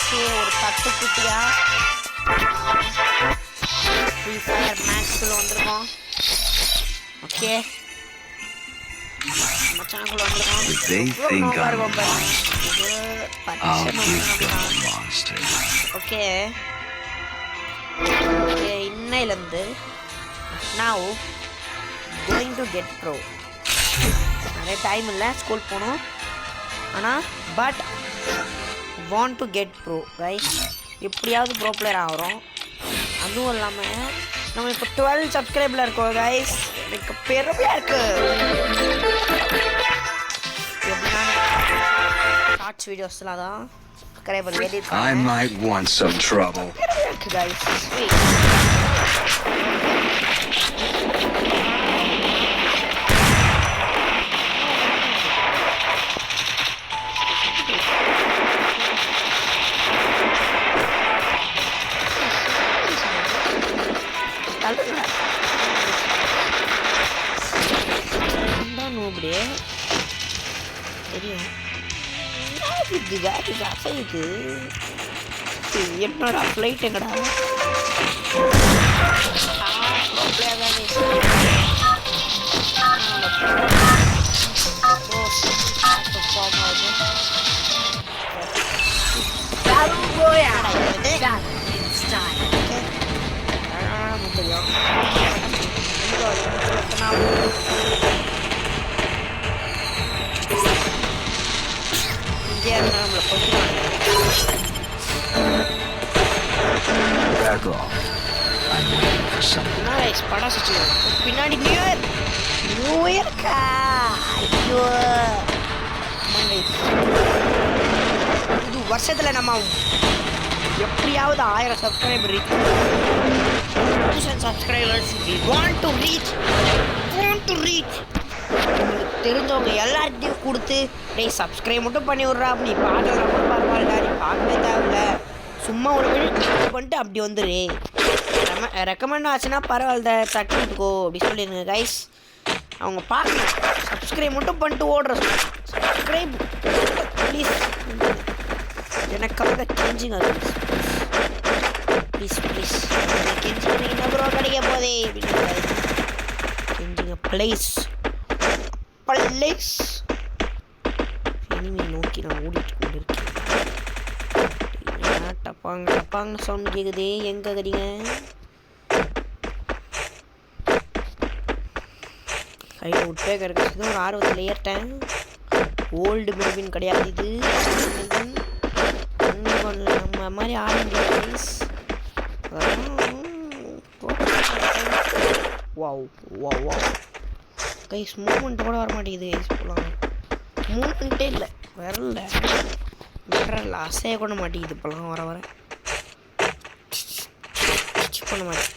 Okay ஒரு 10 குட்டியா free fire மேட்ச்க்குள்ள வந்திருக்கோம். ஓகே மச்சானுக்குள்ள வந்திருக்கோம். ஓகே ஓகே இன்னையிலேருந்து now going to get pro. நிறைய டைம் இல்லை, ஸ்கூல் போகணும். ஆனால் but want to get pro guys. எப்படியாவது ப்ரோ பிளேயர் ஆகிறோம். அதுவும் இல்லாமல் நம்ம இப்போ 12 சப்ஸ்கிரைபில் இருக்கோம் கைஸ். எனக்கு பெருமையாக இருக்கு. எப்படின்னா ஷார்ட்ஸ் வீடியோஸ்லாம் தான் subscriber ஏறியிருக்காங்க. I might want some trouble. பெருமையாக இருக்கு கைஸ். அப்படியே தெரியும் இது என்னோட ஃப்ளைட் எங்கடா Back off. I'm waiting for something. Nice, படம் சுத்தி பின்னாடி நியூ இயர்க்கா. ஐயோ இது வருஷத்துல நம்ம எப்படியாவது 1000 subscriber reach 1000 subscribers want to reach உங்களுக்கு தெரிஞ்சவங்க எல்லார்கிட்டையும் கொடுத்து டேய் சப்ஸ்கிரைப் மட்டும் பண்ணி விட்றா. அப்படி பார்க்கலாம் கூட பரவாயில்லடா, நீ பார்க்கவே தேவையில்ல, சும்மா ஒரு வீடியோ பண்ணிட்டு அப்படி வந்துரு. ரெக்கமெண்ட் ஆச்சுன்னா பரவாயில்ல, தட்டி விட்டுக்கோ அப்படி சொல்லிடுங்க கைஸ். அவங்க பார்க்கணும், சப்ஸ்கிரைப் மட்டும் பண்ணிட்டு ஓடுற சப்ஸ்கிரைப் ப்ளீஸ் எனக்காக கெஞ்சுங்க ப்ளீஸ் ப்ளீஸ் கெஞ்சிங்க. என்ன ப்ரோ கிடைக்க போதே அப்படின்னு கெஞ்சுங்க ப்ளீஸ் ப்ளீஸ். இனிமே நோக்கி நான் ஓடிட்டு கொண்டு இருக்கேன். டப்பாங்க டப்பாங்க சவுண்ட் கேட்குதே, எங்கே கடிங்க? கையில் விட்டே கிடக்குது. ஒரு ஆர்வத்தில் ஏறிட்டேன். ஓல்டு மெல்வின் கிடையாது இது. நம்ம மாதிரி ஆரம்பிங்க guys. Wow wow wow guys, moment கூட வர மாட்டேங்குது கைஸ். போகலாம் மூமெண்ட்டே இல்லை, விரல அசைய கூட மாட்டேங்குது இப்போலாம். வர பண்ண மாட்டேன்.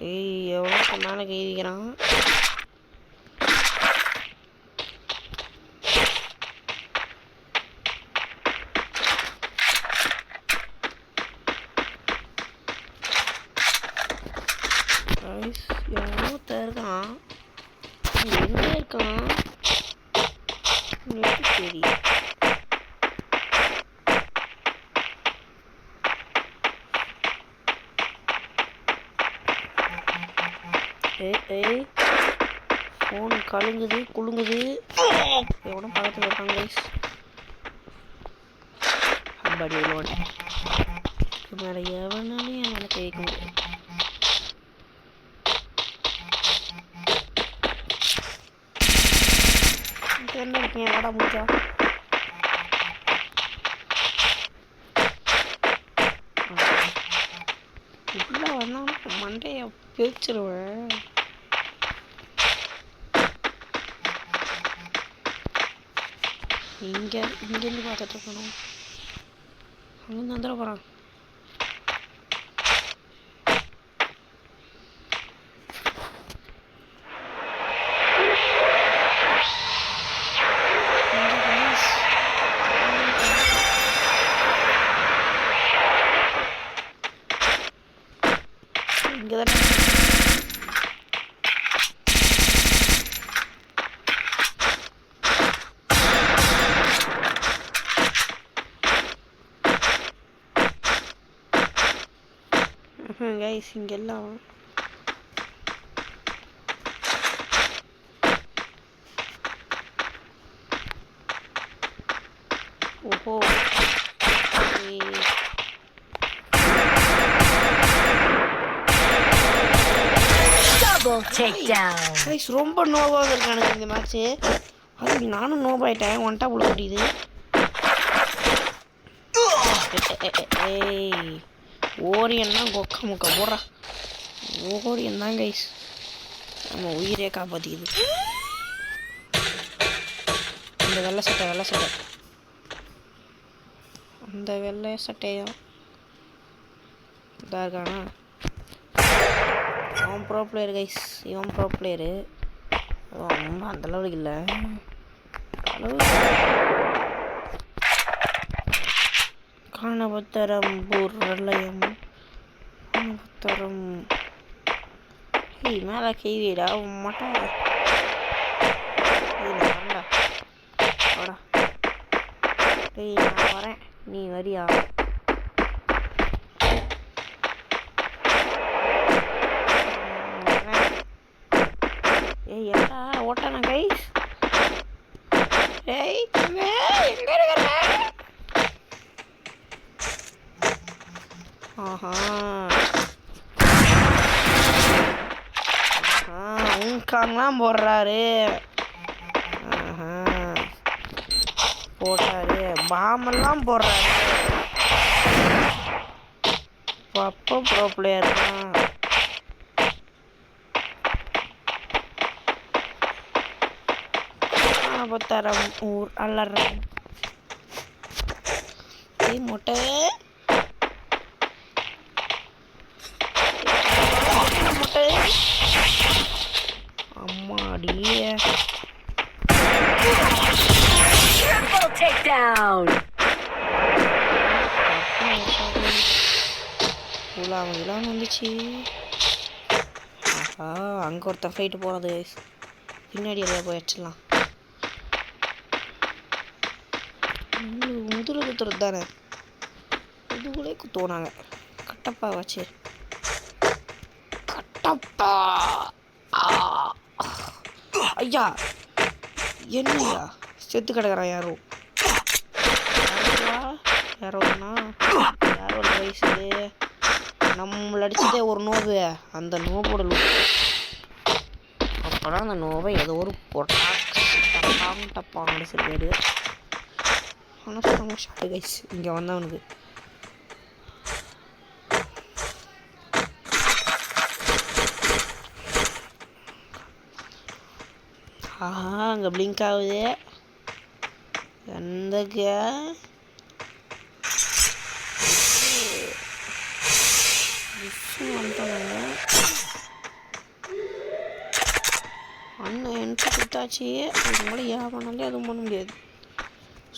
ஏய் எவ்வளோ மேலே கைவிக்கிறான். எவ்வளோ இருக்கான், எங்கே இருக்கான் சரி. ஏய் ஃபோன் கழுங்குது குலுங்குது. எவ்வளோ பக்கத்தில் இருக்காங்க கைஸ். அம்பாடி உள்ளோட மேலே எவனாலையும் என் மேலே கேட்க முடியும். என்ன இருக்கீங்க வாடா முடிச்சா. இப்படிலாம் வந்தாலும் மண்டையை பிரிச்சிருவேன். இங்கேருந்து பார்த்துட்டு இருக்கணும். அங்கேருந்து வந்துட போகிறான். இங்கே தானே கைஸ் இங்கெல்லாம் ஓஹோ Double takedown. கைஸ் ரொம்ப நோவாக இருக்கானுங்க இந்த மேட்ச்சு. அது நானும் நோவாயிட்டேன். ஒன் டாப் உள்ள முடியுது. ஏய் ஓரியன் தான் கொக்க முக்க போடுறா. ஓரியன் தான் கைஸ் நம்ம உயிரே காப்பாற்றிக்குது. இந்த வெள்ளை சட்டை அந்த வெள்ளை சட்டையும் இதாக இருக்கானா. அவன் ப்ரோ பிளேயர் கைஸ். இவன் ப்ரோ பிளேயரு. ரொம்ப அந்தளவுக்கு இல்லை. காணபத்தரம் பூர்லயம் காணபத்தரம். மேலே கைவிடா மாட்டா. வாடா டேய் நான் வரேன் நீ வரியா. ஏய் என்ன ஓட்டானா கைஸ். ஏய் எங்க இருக்கிற. ஆஹா ஊங்காங்கலாம் போடுறாரு. ஆஹா போட்டாரு. பாமெல்லாம் போடுறாரு. அப்போ ப்ரோ பிளேயர் தான். காணபத்தரம் ஊர் அல்லறம். ஏய் மொட்டை அம்மாடி. Triple takedown. உலாம வந்துச்சு. ஆஹா அங்கே ஒருத்தன் ஃபைட்டு போகிறது. பின்னாடி எல்லாம் போய் வச்சிடலாம். முதுகு குத்துறது தானே. முதுகுலே குத்துவோனாங்க. கட்டப்பா வச்சு கட்டப்பா. ஐயா என்னையா செத்து கிடக்குறான் யாரோ. யாரோண்ணா யாரோட வயசு. நம்மள அடிச்சதே ஒரு நோவு. அந்த நோவோட அப்போலாம் அந்த நோவை ஏதோ ஒரு டப்பாங்க அடிச்சிருக்காரு. ஆனால் ஷாட்டு கைஸ் இங்கே வந்தவனுக்கு. ஆஹா அங்கே பிளிங்க் ஆகுது. எந்த வந்துட்டாங்க. அண்ணன் என்ட்ரி கொடுத்தாச்சு. அதுக்கு மேலே யாவனாலே எதுவும் பண்ண முடியாது.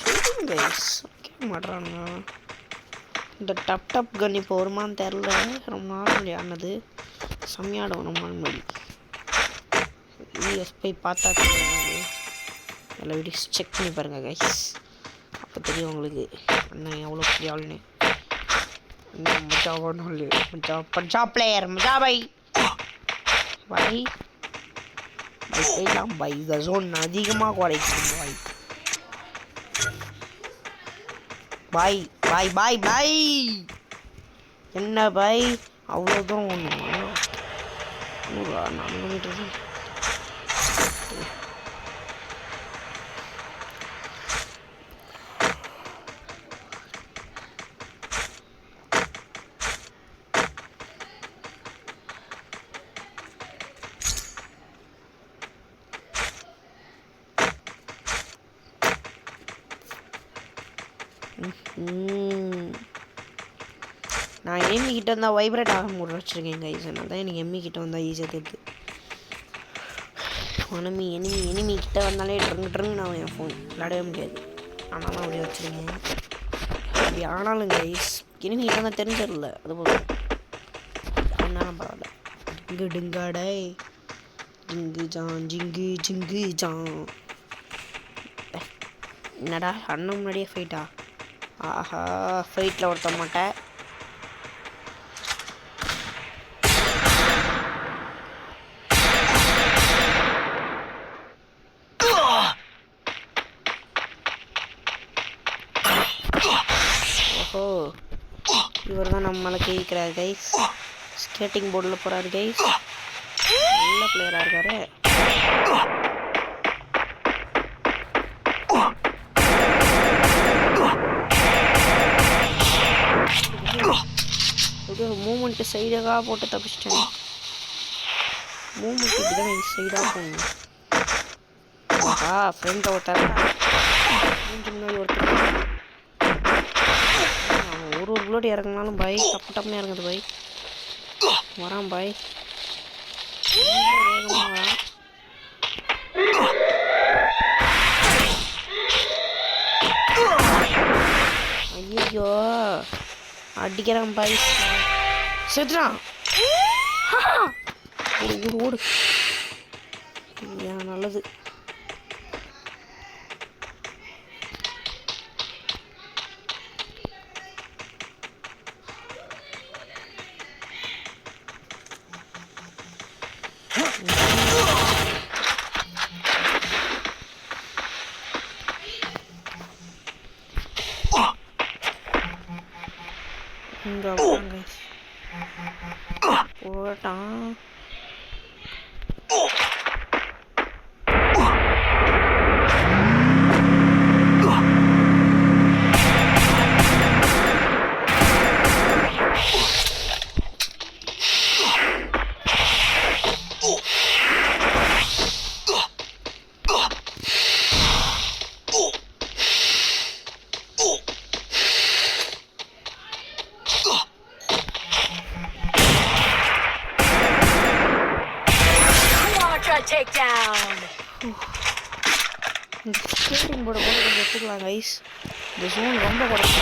சொல்லுங்க கைஸ் கேட்க மாட்றாங்க. இந்த டப் கன் இப்போ வருமானு தெரில. ரொம்ப நாள் விளையாடினது செம்மையாடும் ரொம்ப நாள் முன்னாடி. வீடியோஸ் போய் பார்த்தா எல்லா வீடியோஸ் செக் பண்ணி பாருங்கள் கைஸ். அப்போ தெரியும் உங்களுக்கு அண்ணன் எவ்வளோ பெரிய ஆளுன்னு. மஜா பிளேயர் மஜா பை போயிடலாம் பை. இந்த ஜோன் அதிகமாக குறைக்கும் பாய் பாய் பாய் பாய். என்ன பாய் அவ்வளோ தூரம் ஒன்று 4 மீட்டர். நான் எனிமி கிட்ட வந்தால் வைப்ரேட் ஆக முடிய வச்சுருக்கேன் கைஸ். அதனால தான் எனக்கு எம்மி கிட்ட வந்தால் ஈஸியாக தெரியுது. எனிமி கிட்ட வந்தாலே ட்ருங்கு நான் என் ஃபோன் விளையாடவே முடியாது. ஆனாலும் அப்படியே வச்சுருக்கேன். அப்படி ஆனாலும் கைஸ் எனிமி கிட்ட வந்தால் தெரிஞ்சிடல. அது போதும் ஆனாலும் பரவாயில்ல. டிங்கு டிங்காடை ஜிங்கு ஜான். என்னடா அண்ணன் முன்னாடியே ஃபைட்டா. ஆஹா ஃபைட்டில் ஒருத்த மாட்டேன். இவர் தான் நம்மளை கேட்குறாரு கைஸ். ஸ்கேட்டிங் போர்டில் போகிறாரு கைஸ். நல்ல பிளேயராக இருக்காரு. மூமெண்ட்டு சைடாக போட்டு தப்பிச்சிட்டேன். மூமெண்ட் இப்படி தான் சைடாக போகணும். ஃப்ரெண்டை ஒருத்தர முன்னாடி ஒருத்தர் ஒரு புல்லட் இறங்கினாலும் பாய் டப்பு டப்புன்னு இறங்குது பாய். வரான் பாய், வேகமாக வரான். ஐயோ அடிக்கிறான் பாய். செத்துறான். ஓடு ஓடு ஓடு. ஏன் நல்லது. இங்கே போட்டான். Takedown. இந்த ஸ்கேட்டிங் போர்டை போட்டு கொஞ்சம் எடுத்துக்கலாம் கைஸ். இந்த ஜோன் ரொம்ப குறைச்சி.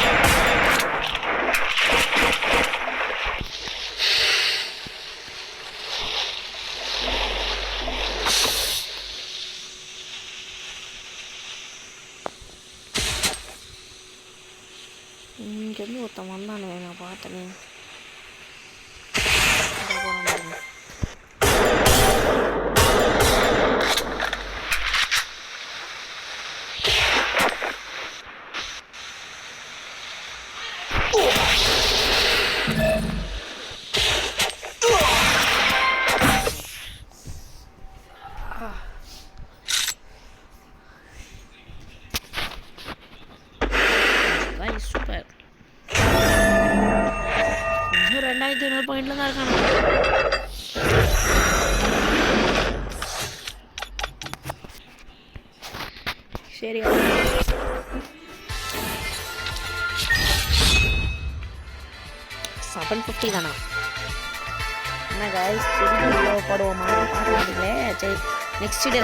இங்கேருந்து ஒருத்தன் வந்தானே, நான் பார்த்தனே. சூப்பர். 2500 பாயிண்ட்ல தான் இருக்காங்க. சரி 750 தானா? என்ன கைஸ் திருப்பி போடுவோமா? பார்த்துக்கிட்டீங்களே. சரி நெக்ஸ்ட் டே